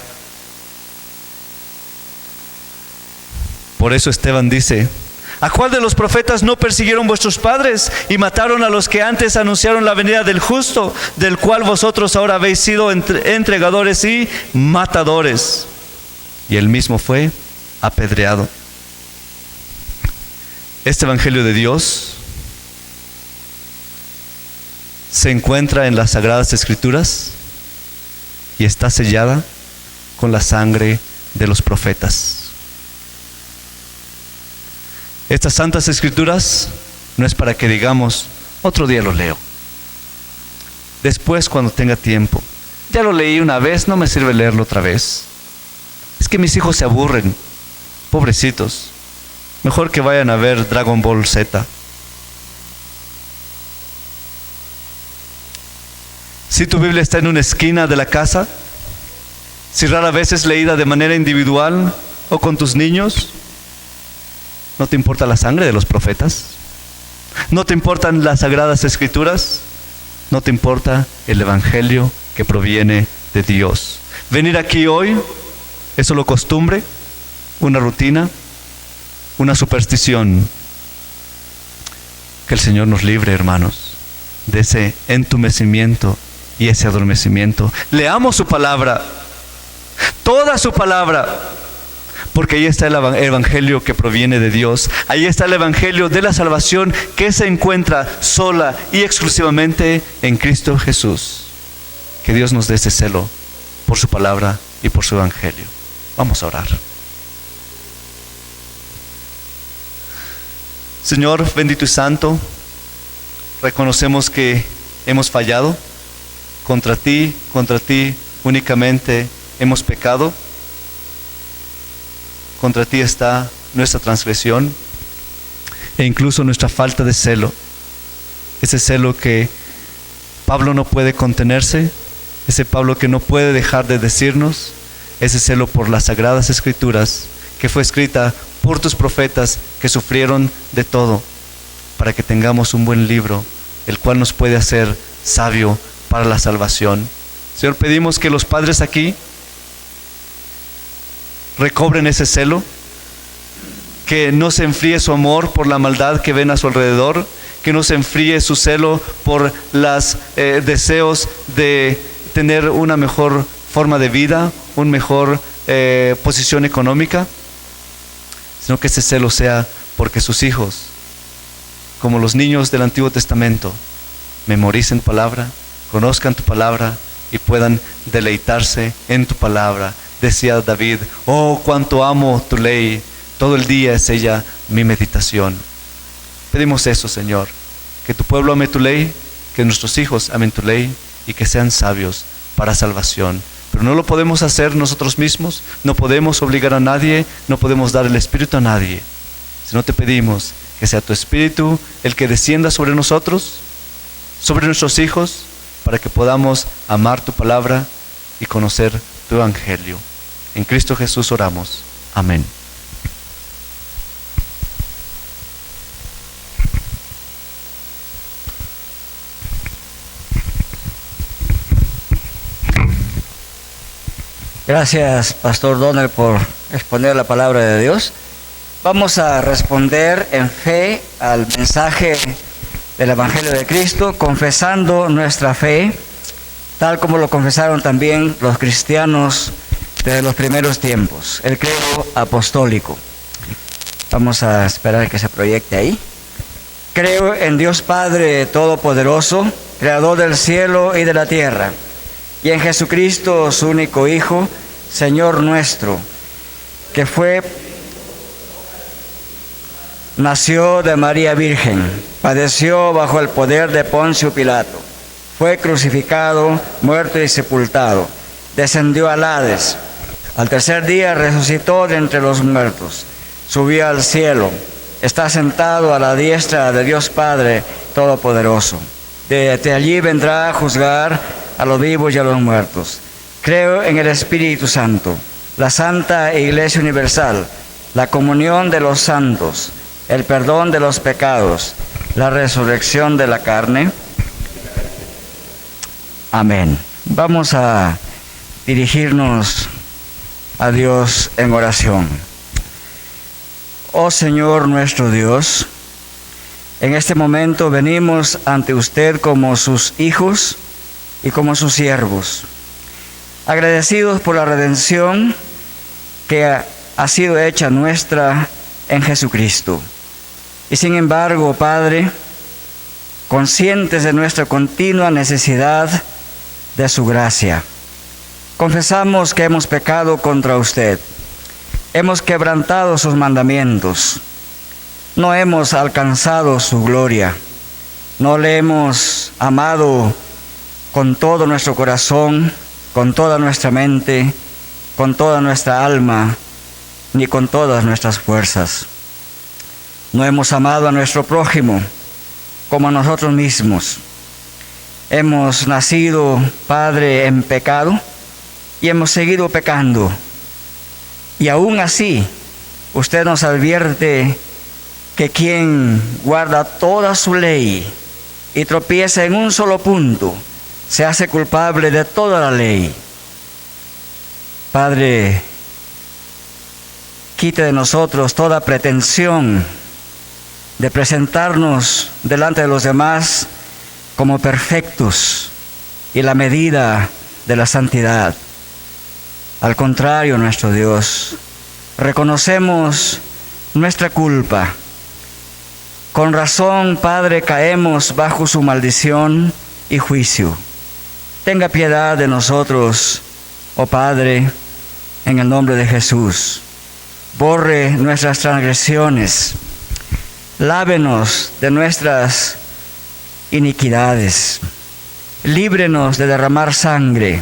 [SPEAKER 1] Por eso Esteban dice: ¿a cuál de los profetas no persiguieron vuestros padres y mataron a los que antes anunciaron la venida del justo, del cual vosotros ahora habéis sido entregadores y matadores? Y él mismo fue apedreado. Este Evangelio de Dios se encuentra en las Sagradas Escrituras y está sellada con la sangre de los profetas. Estas Santas Escrituras no es para que digamos, otro día lo leo. Después, cuando tenga tiempo. Ya lo leí una vez, no me sirve leerlo otra vez. Es que mis hijos se aburren, pobrecitos. Mejor que vayan a ver Dragon Ball Z. Si tu Biblia está en una esquina de la casa, si rara vez es leída de manera individual o con tus niños, ¿no te importa la sangre de los profetas? ¿No te importan las Sagradas Escrituras? ¿No te importa el Evangelio que proviene de Dios? Venir aquí hoy es solo costumbre, una rutina, una superstición. Que el Señor nos libre, hermanos, de ese entumecimiento y ese adormecimiento. Leamos su palabra, toda su palabra, porque ahí está el Evangelio que proviene de Dios. Ahí está el Evangelio de la salvación que se encuentra sola y exclusivamente en Cristo Jesús. Que Dios nos dé ese celo por su palabra y por su Evangelio. Vamos a orar. Señor bendito y santo, reconocemos que hemos fallado. Contra ti únicamente hemos pecado. Contra ti está nuestra transgresión e incluso nuestra falta de celo. Ese celo que Pablo no puede contenerse, ese Pablo que no puede dejar de decirnos, ese celo por las Sagradas Escrituras que fue escrita por tus profetas que sufrieron de todo para que tengamos un buen libro, el cual nos puede hacer sabio para la salvación. Señor, pedimos que los padres aquí recobren ese celo, que no se enfríe su amor por la maldad que ven a su alrededor, que no se enfríe su celo por los deseos de tener una mejor forma de vida, una mejor posición económica, sino que ese celo sea porque sus hijos, como los niños del Antiguo Testamento, memoricen tu palabra, conozcan tu palabra y puedan deleitarse en tu palabra. Decía David: oh, cuánto amo tu ley, todo el día es ella mi meditación. Pedimos eso, Señor, que tu pueblo ame tu ley, que nuestros hijos amen tu ley y que sean sabios para salvación. Pero no lo podemos hacer nosotros mismos, no podemos obligar a nadie, no podemos dar el Espíritu a nadie. Sino te pedimos que sea tu Espíritu el que descienda sobre nosotros, sobre nuestros hijos, para que podamos amar tu palabra y conocer tu Evangelio. En Cristo Jesús oramos. Amén.
[SPEAKER 2] Gracias, Pastor Donald, por exponer la palabra de Dios. Vamos a responder en fe al mensaje del Evangelio de Cristo, confesando nuestra fe, tal como lo confesaron también los cristianos desde los primeros tiempos, el credo apostólico. Vamos a esperar que se proyecte ahí. Creo en Dios Padre Todopoderoso, Creador del cielo y de la tierra, y en Jesucristo, su único Hijo, Señor nuestro, que nació de María Virgen, padeció bajo el poder de Poncio Pilato, fue crucificado, muerto y sepultado. Descendió al Hades. Al tercer día resucitó de entre los muertos. Subió al cielo. Está sentado a la diestra de Dios Padre Todopoderoso. Desde allí vendrá a juzgar a los vivos y a los muertos. Creo en el Espíritu Santo, la Santa Iglesia Universal, la comunión de los santos, el perdón de los pecados, la resurrección de la carne. Amén. Vamos a dirigirnos a Dios en oración. Oh Señor nuestro Dios, en este momento venimos ante usted como sus hijos y como sus siervos, agradecidos por la redención que ha sido hecha nuestra en Jesucristo. Y sin embargo, Padre, conscientes de nuestra continua necesidad de su gracia, confesamos que hemos pecado contra usted, hemos quebrantado sus mandamientos, no hemos alcanzado su gloria, no le hemos amado con todo nuestro corazón, con toda nuestra mente, con toda nuestra alma, ni con todas nuestras fuerzas. No hemos amado a nuestro prójimo como a nosotros mismos. Hemos nacido, Padre, en pecado y hemos seguido pecando. Y aún así, usted nos advierte que quien guarda toda su ley y tropieza en un solo punto, se hace culpable de toda la ley. Padre, quite de nosotros toda pretensión de presentarnos delante de los demás como perfectos y la medida de la santidad. Al contrario, nuestro Dios, reconocemos nuestra culpa. Con razón, Padre, caemos bajo su maldición y juicio. Tenga piedad de nosotros, oh Padre, en el nombre de Jesús. Borre nuestras transgresiones. Lávenos de nuestras iniquidades. Líbrenos de derramar sangre.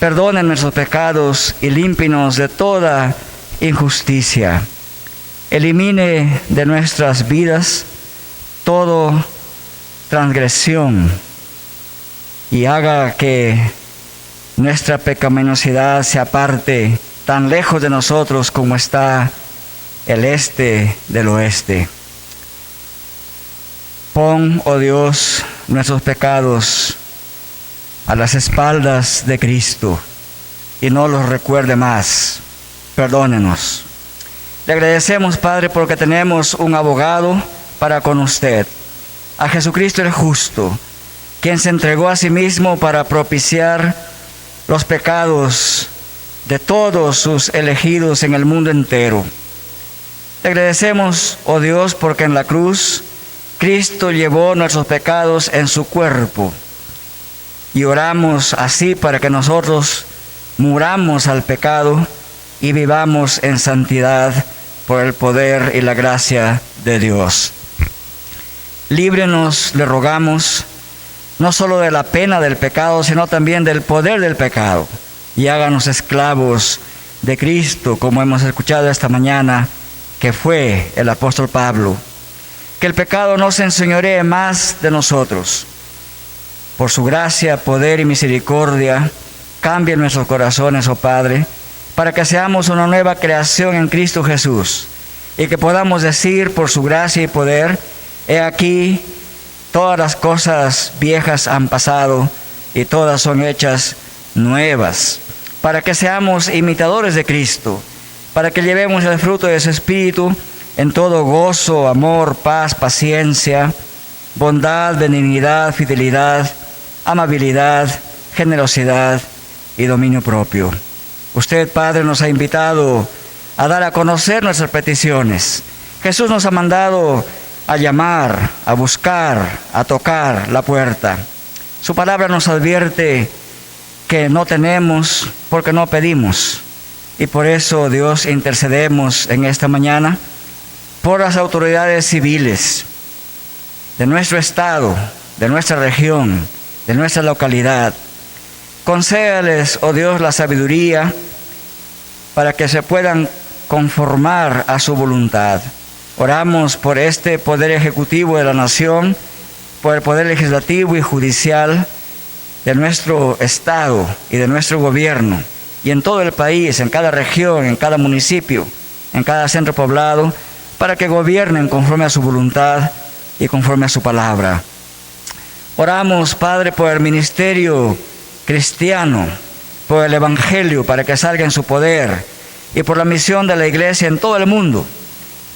[SPEAKER 2] Perdone nuestros pecados y límpinos de toda injusticia. Elimine de nuestras vidas toda transgresión y haga que nuestra pecaminosidad se aparte tan lejos de nosotros como está el este del oeste. Pon, oh Dios, nuestros pecados a las espaldas de Cristo y no los recuerde más. Perdónenos. Le agradecemos, Padre, porque tenemos un abogado para con usted, a Jesucristo el justo, quien se entregó a sí mismo para propiciar los pecados de todos sus elegidos en el mundo entero. Te agradecemos, oh Dios, porque en la cruz Cristo llevó nuestros pecados en su cuerpo. Y oramos así para que nosotros muramos al pecado y vivamos en santidad por el poder y la gracia de Dios. Líbrenos, le rogamos, no solo de la pena del pecado, sino también del poder del pecado. Y háganos esclavos de Cristo, como hemos escuchado esta mañana, que fue el apóstol Pablo. Que el pecado no se enseñoree más de nosotros. Por su gracia, poder y misericordia, cambie nuestros corazones, oh Padre, para que seamos una nueva creación en Cristo Jesús y que podamos decir por su gracia y poder: he aquí, todas las cosas viejas han pasado y todas son hechas nuevas, para que seamos imitadores de Cristo, para que llevemos el fruto de su Espíritu en todo gozo, amor, paz, paciencia, bondad, benignidad, fidelidad, amabilidad, generosidad y dominio propio. Usted, Padre, nos ha invitado a dar a conocer nuestras peticiones. Jesús nos ha mandado a llamar, a buscar, a tocar la puerta. Su palabra nos advierte que no tenemos porque no pedimos. Y por eso, Dios, intercedemos en esta mañana por las autoridades civiles de nuestro estado, de nuestra región de nuestra localidad. Concédales, oh Dios, la sabiduría para que se puedan conformar a su voluntad. Oramos por este poder ejecutivo de la nación, por el poder legislativo y judicial de nuestro Estado y de nuestro gobierno, y en todo el país, en cada región, en cada municipio, en cada centro poblado, para que gobiernen conforme a su voluntad y conforme a su palabra. Oramos, Padre, por el ministerio cristiano, por el Evangelio, para que salga en su poder, y por la misión de la Iglesia en todo el mundo,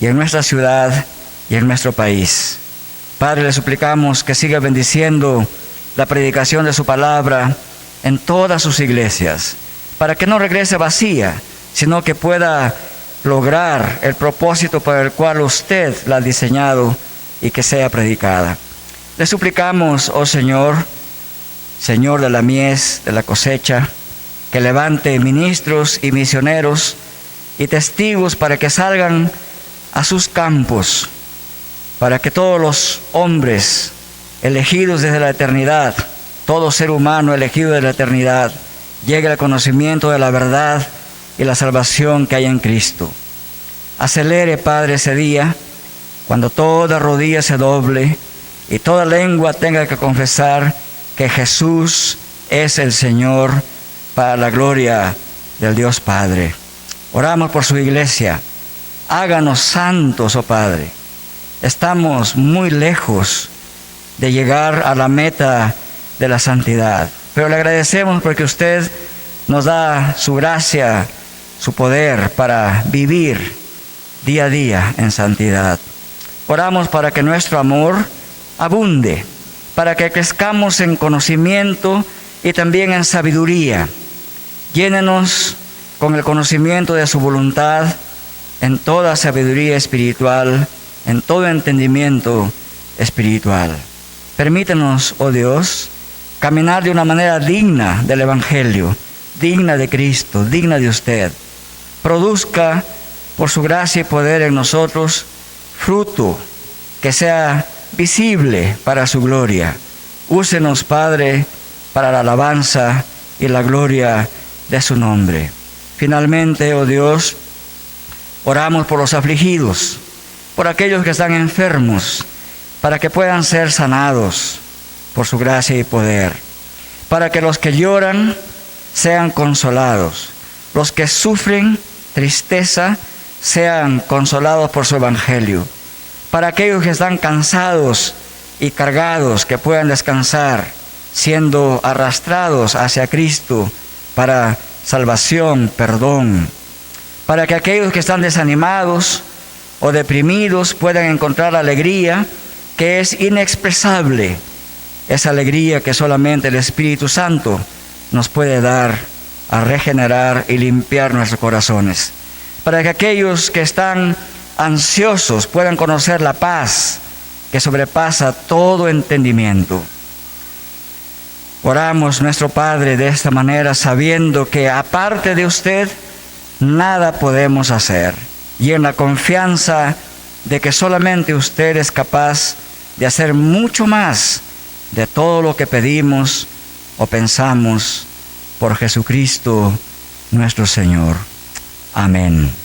[SPEAKER 2] y en nuestra ciudad y en nuestro país. Padre, le suplicamos que siga bendiciendo la predicación de su palabra en todas sus iglesias, para que no regrese vacía, sino que pueda lograr el propósito para el cual usted la ha diseñado y que sea predicada. Le suplicamos, oh Señor, Señor de la mies, de la cosecha, que levante ministros y misioneros y testigos para que salgan a sus campos, para que todos los hombres elegidos desde la eternidad, todo ser humano elegido de la eternidad, llegue al conocimiento de la verdad y la salvación que hay en Cristo. Acelere, Padre, ese día, cuando toda rodilla se doble y toda lengua tenga que confesar que Jesús es el Señor, para la gloria del Dios Padre. Oramos por su iglesia. Háganos santos, oh Padre. Estamos muy lejos de llegar a la meta de la santidad, pero le agradecemos porque usted nos da su gracia, su poder para vivir día a día en santidad. Oramos para que nuestro amor abunde, para que crezcamos en conocimiento y también en sabiduría. Llénenos con el conocimiento de su voluntad en toda sabiduría espiritual, en todo entendimiento espiritual. Permítanos, oh Dios, caminar de una manera digna del Evangelio, digna de Cristo, digna de usted. Produzca por su gracia y poder en nosotros fruto que sea visible para su gloria. Úsenos, Padre, para la alabanza y la gloria de su nombre. Finalmente, oh Dios, oramos por los afligidos, por aquellos que están enfermos, para que puedan ser sanados por su gracia y poder, para que los que lloran sean consolados, los que sufren tristeza sean consolados por su evangelio, para aquellos que están cansados y cargados que puedan descansar, siendo arrastrados hacia Cristo para salvación, perdón, para que aquellos que están desanimados o deprimidos puedan encontrar alegría que es inexpresable, esa alegría que solamente el Espíritu Santo nos puede dar a regenerar y limpiar nuestros corazones, para que aquellos que están ansiosos puedan conocer la paz que sobrepasa todo entendimiento. Oramos, nuestro Padre, de esta manera, sabiendo que aparte de usted, nada podemos hacer, y en la confianza de que solamente usted es capaz de hacer mucho más de todo lo que pedimos o pensamos, por Jesucristo nuestro Señor. Amén.